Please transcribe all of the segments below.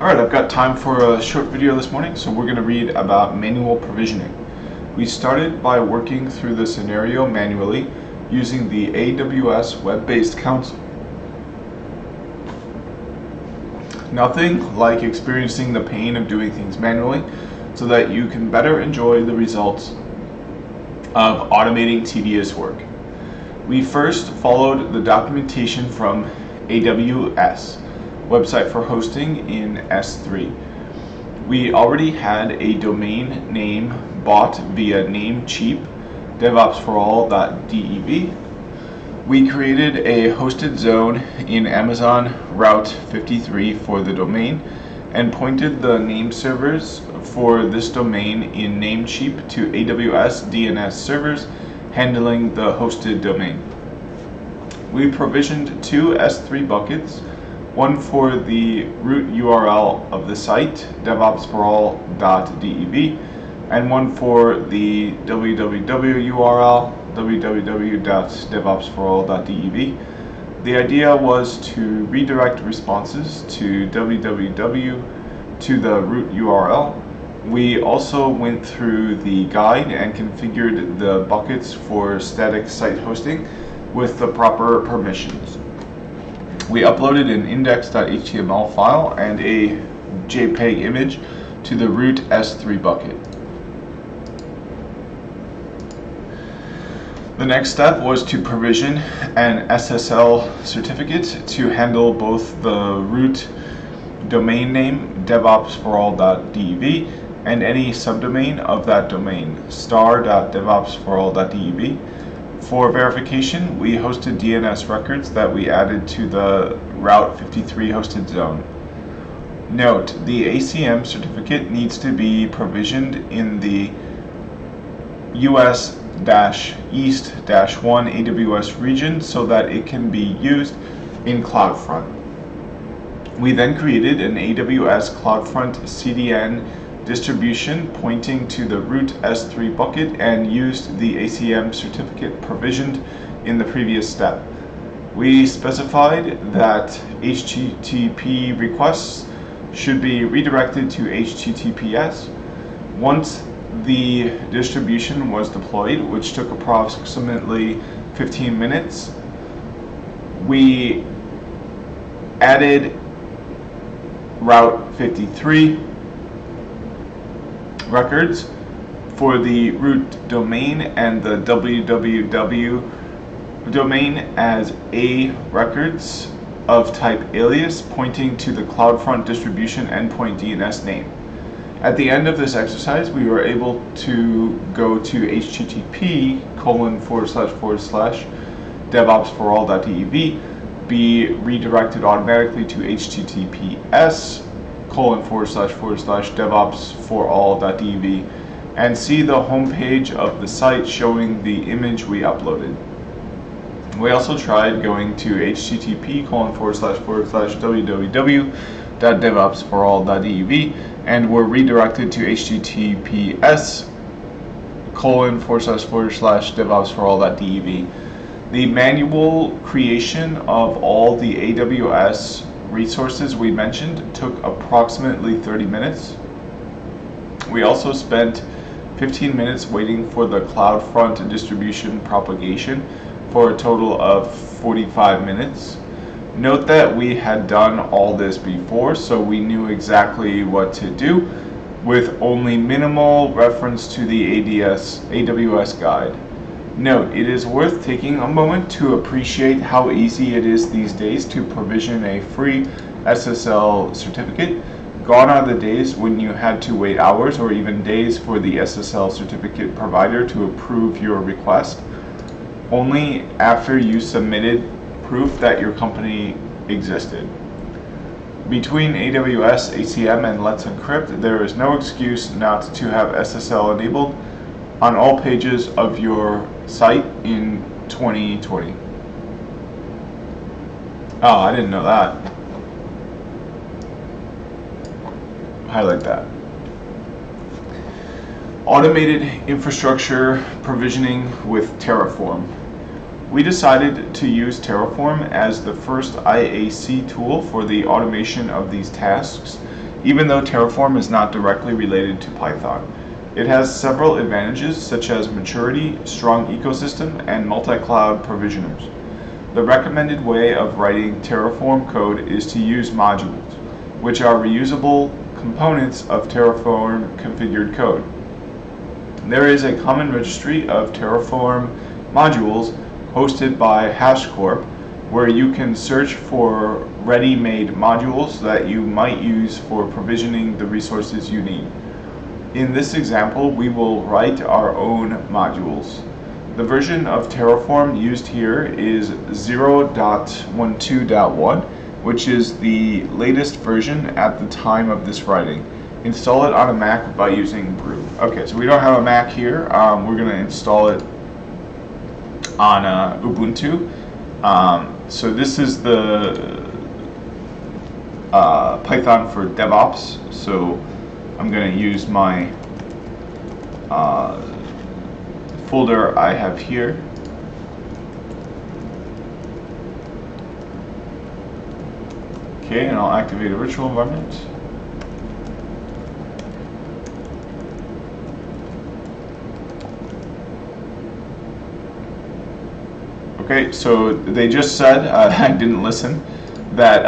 Alright, I've got time for a short video this morning, so we're going to read about manual provisioning. We started by working through the scenario manually using the AWS web-based console. Nothing like experiencing the pain of doing things manually so that you can better enjoy the results of automating tedious work. We first followed the documentation from AWS, website for hosting in S3. We already had a domain name bought via Namecheap, DevOpsForAll.dev. We created a hosted zone in Amazon Route 53 for the domain and pointed the name servers for this domain in Namecheap to AWS DNS servers handling the hosted domain. We provisioned two S3 buckets, one for the root URL of the site, DevOpsForAll.dev, and one for the www URL, www.devopsforall.dev. The idea was to redirect responses to www to the root URL. We also went through the guide and configured the buckets for static site hosting with the proper permissions. We uploaded an index.html file and a JPEG image to the root S3 bucket. The next step was to provision an Ssl certificate to handle both the root domain name devopsforall.dev and any subdomain of that domain, star.devopsforall.dev. For verification, we hosted DNS records that we added to the Route 53 hosted zone. Note, the ACM certificate needs to be provisioned in the US-East-1 AWS region so that it can be used in CloudFront. We then created an AWS CloudFront CDN distribution pointing to the root S3 bucket and used the ACM certificate provisioned in the previous step. We specified that HTTP requests should be redirected to HTTPS. Once the distribution was deployed, which took approximately 15 minutes, we added Route 53 records for the root domain and the www domain as A records of type alias pointing to the CloudFront distribution endpoint DNS name. At the end of this exercise, we were able to go to http://devopsforall.dev, be redirected automatically to https://devopsforall.dev, and see the homepage of the site showing the image we uploaded. We also tried going to http://www.devopsforall.dev and were redirected to https://devopsforall.dev. The manual creation of all the AWS resources we mentioned took approximately 30 minutes. We also spent 15 minutes waiting for the CloudFront distribution propagation for a total of 45 minutes. Note that we had done all this before, so we knew exactly what to do with only minimal reference to the AWS guide. Note, it is worth taking a moment to appreciate how easy it is these days to provision a free Ssl certificate. Gone are the days when you had to wait hours or even days for the Ssl certificate provider to approve your request. Only after you submitted proof that your company existed. Between AWS, ACM, and Let's Encrypt, there is no excuse not to have SSL enabled on all pages of your site in 2020. Oh, I didn't know that. Highlight that. Automated infrastructure provisioning with Terraform. We decided to use Terraform as the first IAC tool for the automation of these tasks even though Terraform is not directly related to Python. It has several advantages such as maturity, strong ecosystem, and multi-cloud provisioners. The recommended way of writing Terraform code is to use modules, which are reusable components of Terraform configured code. There is a common registry of Terraform modules hosted by HashiCorp, where you can search for ready-made modules that you might use for provisioning the resources you need. In this example, we will write our own modules. The version of Terraform used here is 0.12.1, which is the latest version at the time of this writing. Install it on a Mac by using brew. Okay, so we don't have a Mac here. We're going to install it on Ubuntu. So this is the Python for DevOps. So I'm going to use my folder I have here. Okay, and I'll activate a virtual environment. Okay, so they just said, I didn't listen, that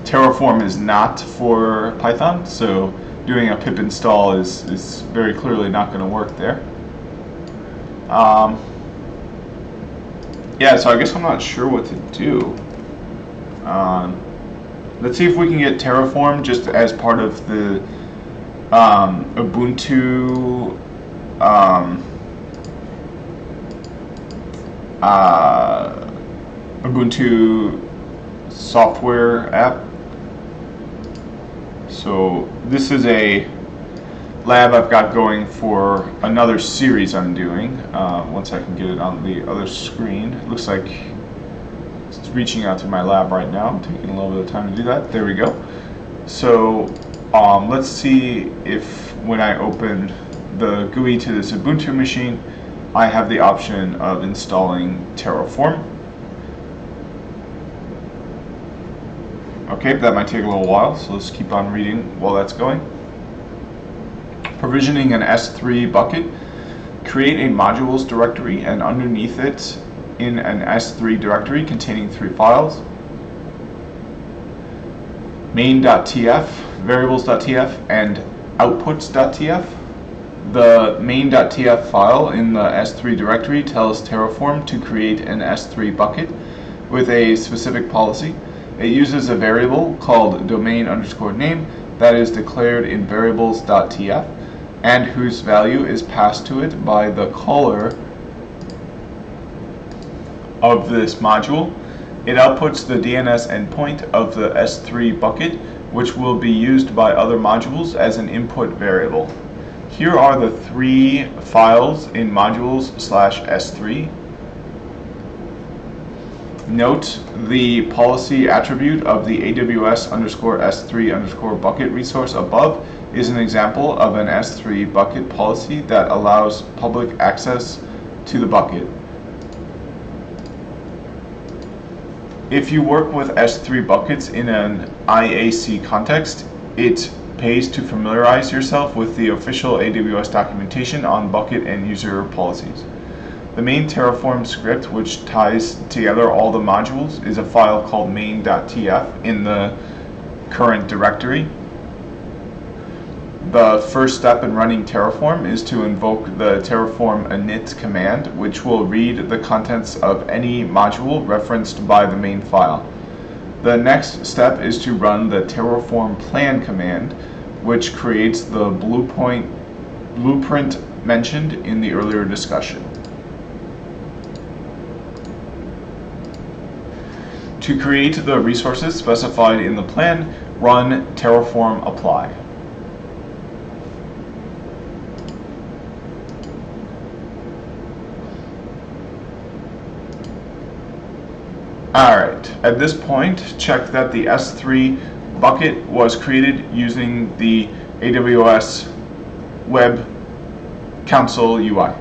Terraform is not for Python, so doing a pip install is very clearly not going to work there. Yeah, so I guess I'm not sure what to do. Let's see if we can get Terraform just as part of the Ubuntu Ubuntu software app. So this is a lab I've got going for another series I'm doing. Once I can get it on the other screen. It looks like it's reaching out to my lab right now. I'm taking a little bit of time to do that. There we go. So let's see if when I open the GUI to this Ubuntu machine, I have the option of installing Terraform. Okay, that might take a little while, so let's keep on reading while that's going. Provisioning an S3 bucket. Create a modules directory, and underneath it, in an S3 directory containing 3 files: main.tf, variables.tf, and outputs.tf. The main.tf file in the S3 directory tells Terraform to create an S3 bucket with a specific policy. It uses a variable called domain_name that is declared in variables.tf and whose value is passed to it by the caller of this module. It outputs the DNS endpoint of the S3 bucket, which will be used by other modules as an input variable. Here are the 3 files in modules/S3. Note the policy attribute of the AWS_S3_bucket resource above is an example of an S3 bucket policy that allows public access to the bucket. If you work with S3 buckets in an IAC context, it pays to familiarize yourself with the official AWS documentation on bucket and user policies. The main Terraform script, which ties together all the modules, is a file called main.tf in the current directory. The first step in running Terraform is to invoke the Terraform init command, which will read the contents of any module referenced by the main file. The next step is to run the Terraform plan command, which creates the blueprint mentioned in the earlier discussion. To create the resources specified in the plan, run Terraform apply. Alright, at this point, check that the S3 bucket was created using the AWS Web Console UI.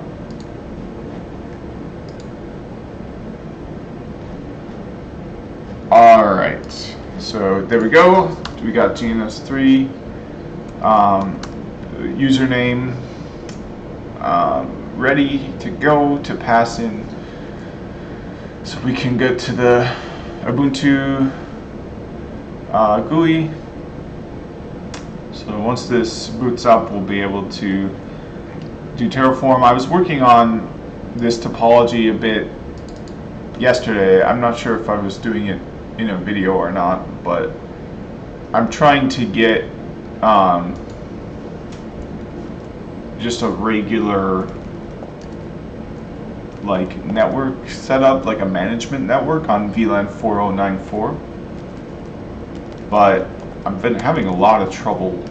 Alright, so there we go. we got GNS3, username ready to go to pass in, so we can get to the Ubuntu GUI. So once this boots up, we'll be able to do Terraform. I was working on this topology a bit yesterday. I'm not sure if I was doing it in a video or not, but I'm trying to get just a regular like network setup, like a management network on VLAN 4094, but I've been having a lot of trouble.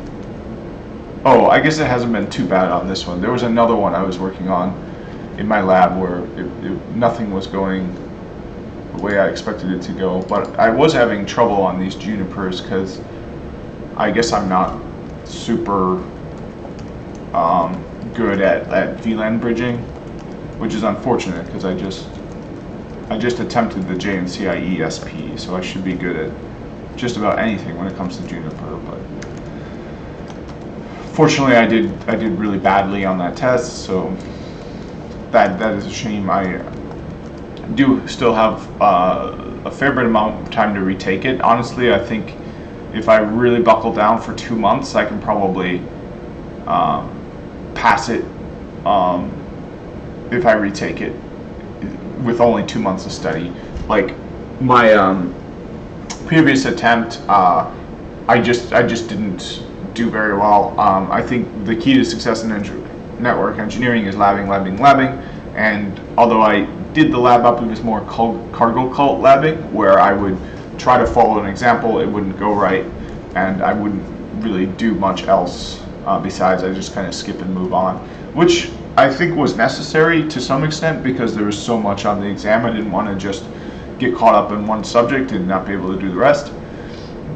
Oh, I guess it hasn't been too bad on this one. There was another one I was working on in my lab where nothing was going the way I expected it to go, but I was having trouble on these Junipers because I guess I'm not super good at VLAN bridging, which is unfortunate because I just attempted the JNCIE SP, so I should be good at just about anything when it comes to Juniper. But fortunately, I did really badly on that test, so that is a shame. I do still have a fair bit amount of time to retake it. Honestly, I think if I really buckle down for 2 months, I can probably pass it if I retake it with only 2 months of study. Like my previous attempt, I just didn't do very well. I think the key to success in network engineering is labbing, and although I did the lab up, it was more cargo cult labbing, where I would try to follow an example, it wouldn't go right, and I wouldn't really do much else besides I just kind of skip and move on, which I think was necessary to some extent because there was so much on the exam. I didn't want to just get caught up in one subject and not be able to do the rest,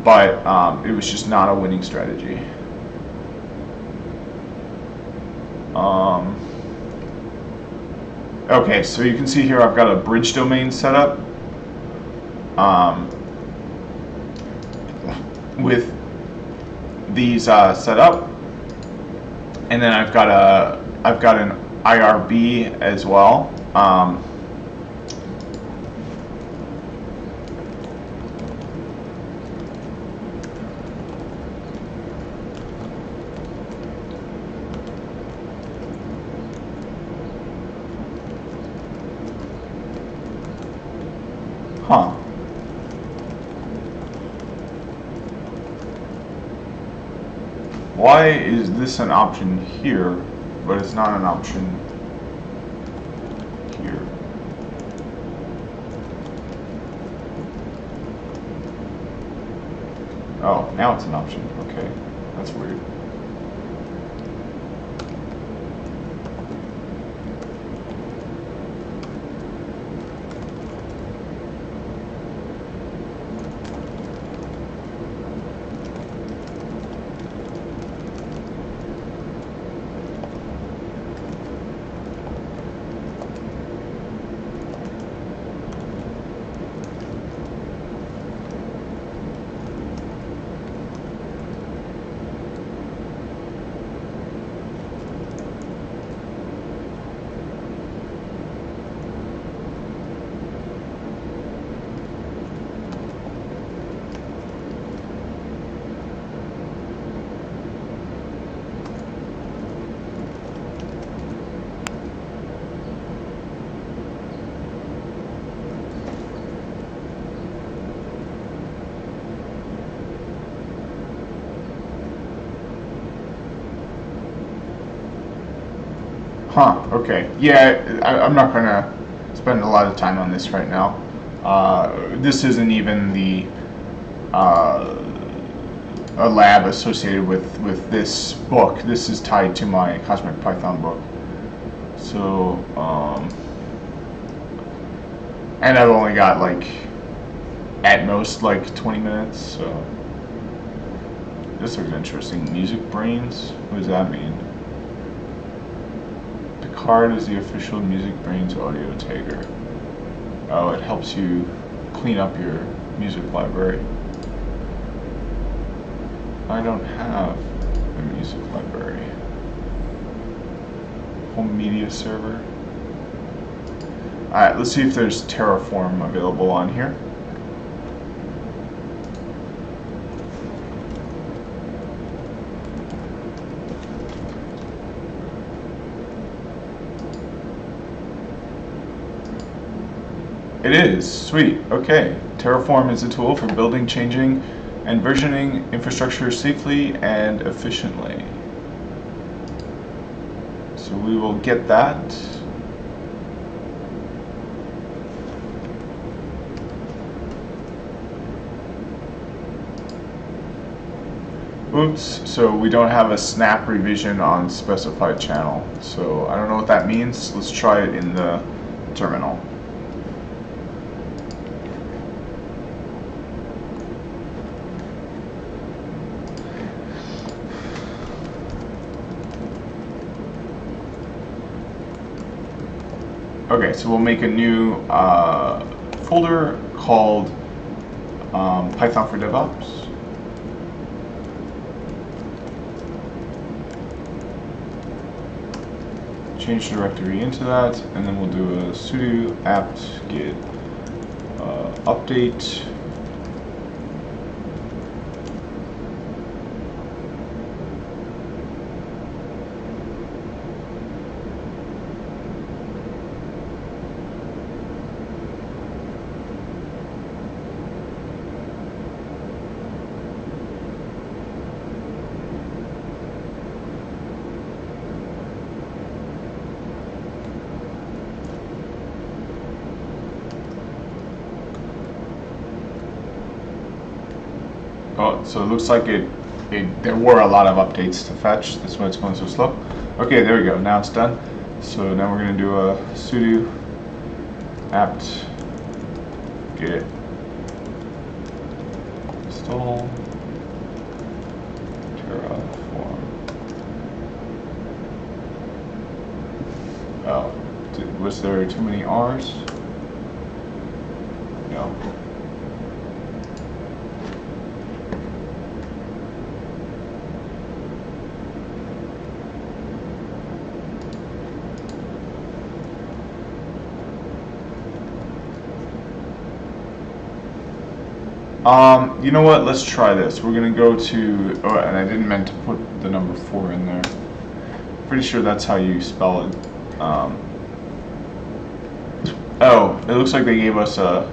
but it was just not a winning strategy. Okay, so you can see here I've got a bridge domain set up with these set up, and then I've got an IRB as well. Huh. Why is this an option here, but it's not an option here? Oh, now it's an option. Okay, that's weird. Huh, okay. Yeah, I'm not going to spend a lot of time on this right now. This isn't even a lab associated with this book. This is tied to my Cosmic Python book. So, and I've only got like, at most, like 20 minutes, so. This looks interesting. Music Brains? What does that mean? Card is the official Music Brains audio tagger. Oh, it helps you clean up your music library. I don't have a music library. Home media server. Alright, let's see if there's Terraform available on here. It is. Sweet. Okay. Terraform is a tool for building, changing, and versioning infrastructure safely and efficiently. So we will get that. Oops, so we don't have a snap revision on specified channel. So I don't know what that means. Let's try it in the terminal. Okay, so we'll make a new folder called Python for DevOps. Change directory into that, and then we'll do a sudo apt get update. Oh, so it looks like there were a lot of updates to fetch. That's why it's going so slow. Okay, there we go. Now it's done. So now we're going to do a sudo apt get install Terraform. Oh, was there too many R's? No. You know what? Let's try this. We're gonna go to, oh, and I didn't meant to put the number 4 in there. Pretty sure that's how you spell it. Oh, it looks like they gave us a,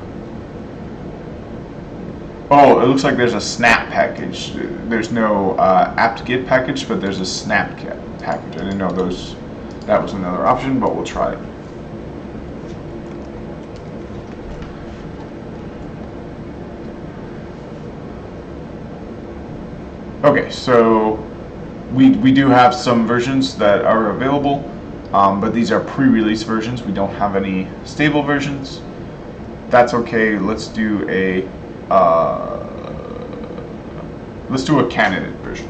oh, it looks like there's a snap package. There's no apt-get package, but there's a snap package. I didn't know that was another option, but we'll try it. Okay, so we do have some versions that are available, but these are pre-release versions. We don't have any stable versions. That's okay. Let's do a candidate version.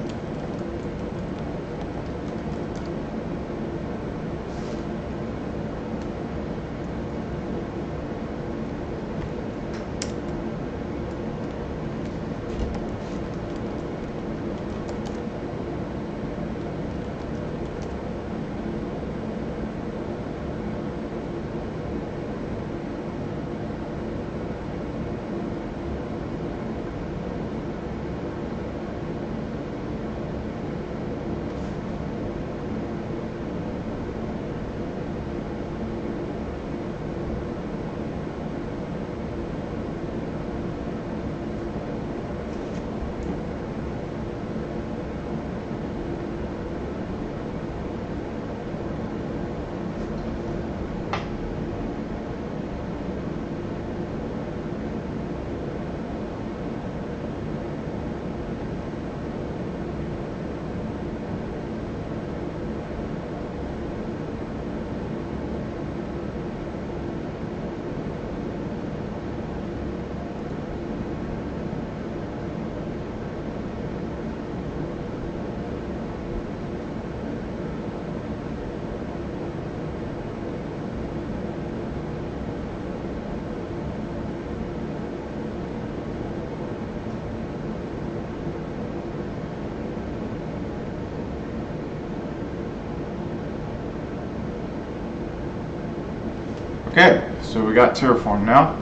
Okay, so we got Terraform now.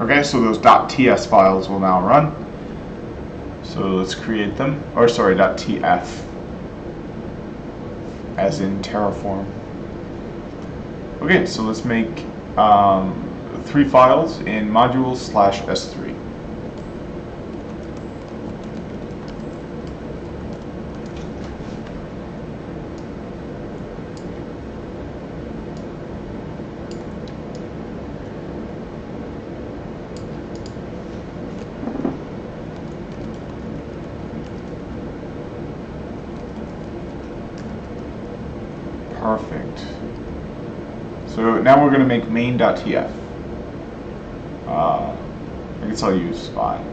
Okay, so those .ts files will now run. So let's create them, or sorry, .tf, as in Terraform. Okay, so let's make 3 files in modules/s3. Perfect. So now we're going to make main.tf. I guess I'll use spy.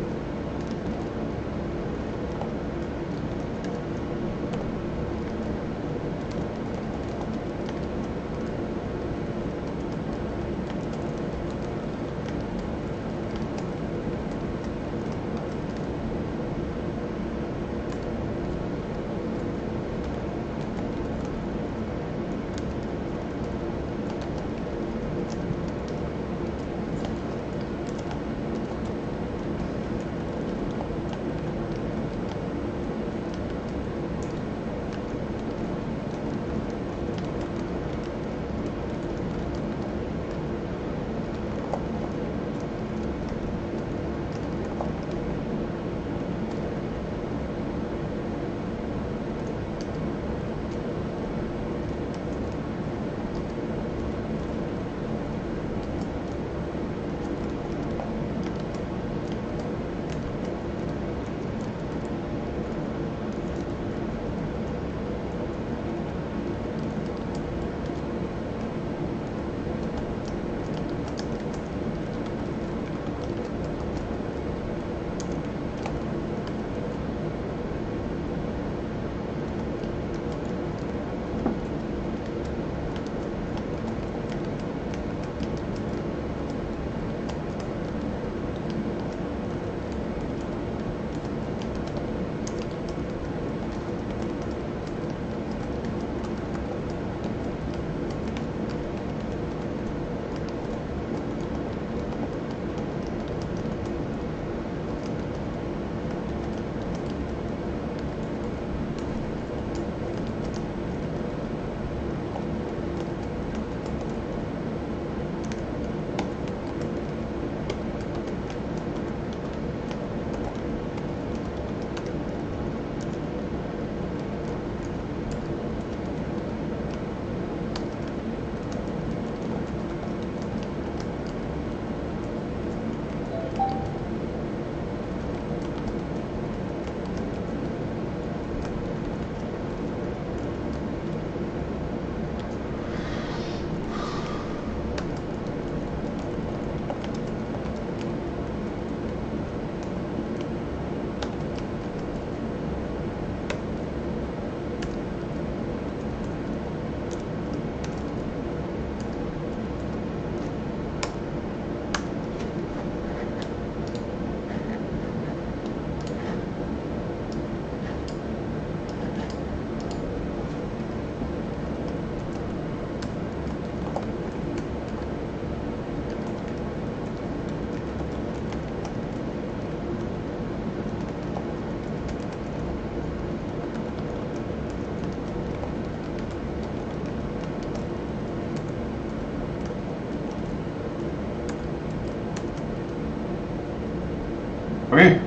Okay.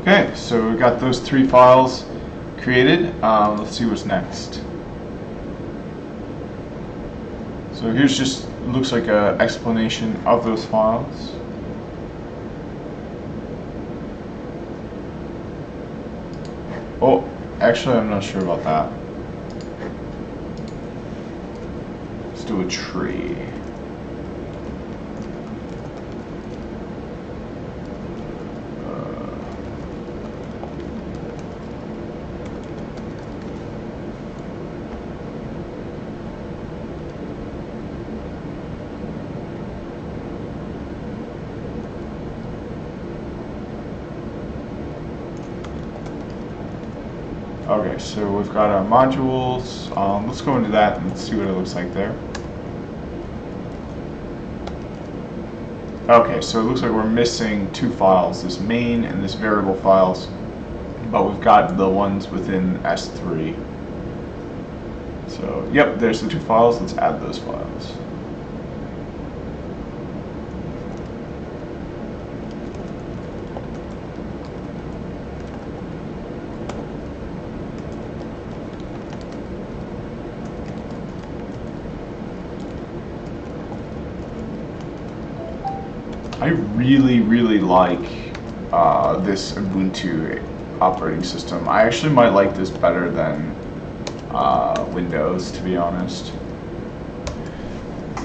Okay, so we got those 3 files created. Let's see what's next. So here's just, looks like an explanation of those files. Oh, actually I'm not sure about that. Let's do a tree. Okay, so we've got our modules. Let's go into that and see what it looks like there. Okay, so it looks like we're missing 2 files, this main and this variable files, but we've got the ones within S3. So, yep, there's the 2 files. Let's add those files. I really like this Ubuntu operating system. I actually might like this better than Windows, to be honest.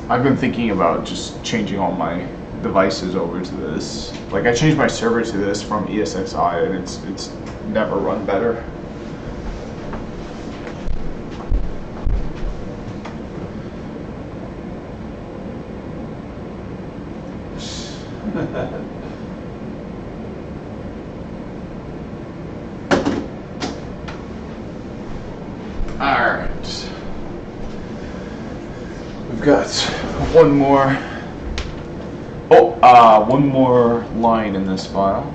I've been thinking about just changing all my devices over to this. Like, I changed my server to this from ESXi, and it's never run better. Alright. We've got one more line in this file.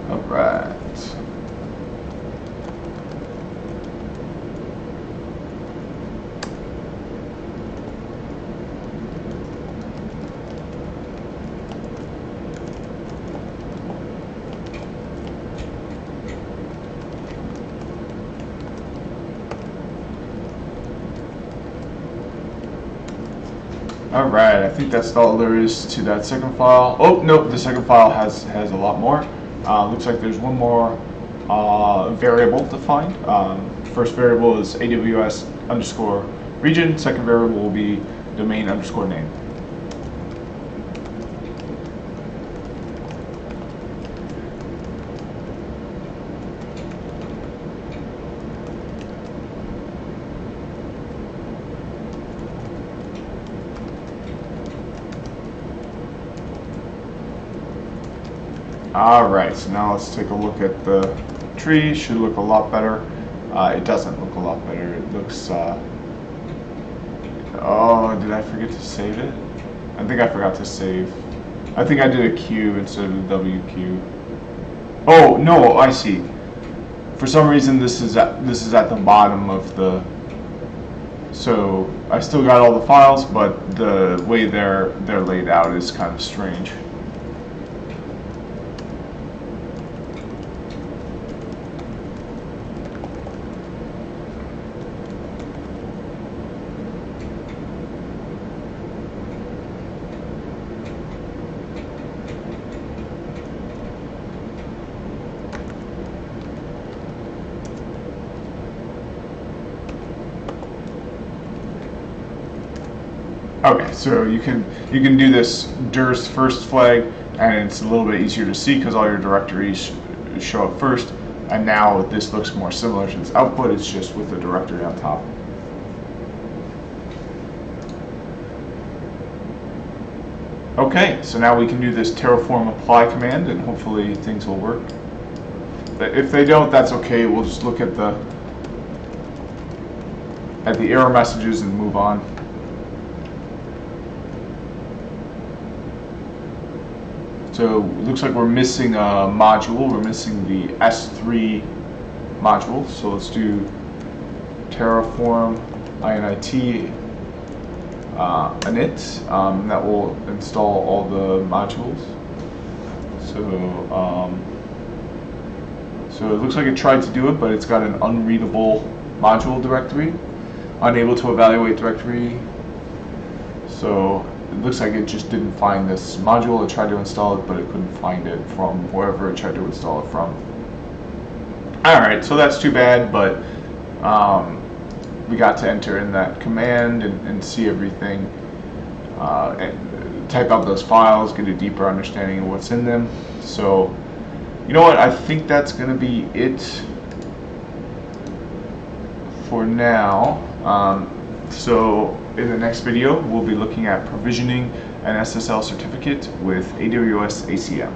Alright. Alright, I think that's all there is to that second file. Oh, nope, the second file has a lot more. Looks like there's one more variable defined. First variable is AWS_region. Second variable will be domain_name. Alright, so now let's take a look at the tree. Should look a lot better. It doesn't look a lot better. It looks, oh, did I forget to save it? I think I forgot to save. I think I did a Q instead of a WQ. Oh, no, I see. For some reason this is at the bottom of the, so I still got all the files, but the way they're laid out is kind of strange. Okay, so you can do this dir's first flag, and it's a little bit easier to see because all your directories show up first. And now this looks more similar to this output. It's just with the directory on top. Okay, so now we can do this Terraform apply command and hopefully things will work. But if they don't, that's okay. We'll just look at the error messages and move on. So it looks like we're missing a module. We're missing the S3 module. So let's do Terraform init init. That will install all the modules. So it looks like it tried to do it, but it's got an unreadable module directory, unable to evaluate directory. So it looks like it just didn't find this module. It tried to install it, but it couldn't find it from wherever it tried to install it from. Alright, so that's too bad, but we got to enter in that command and see everything, and type out those files, get a deeper understanding of what's in them. So, you know what, I think that's going to be it for now. So in the next video, we'll be looking at provisioning an SSL certificate with AWS ACM.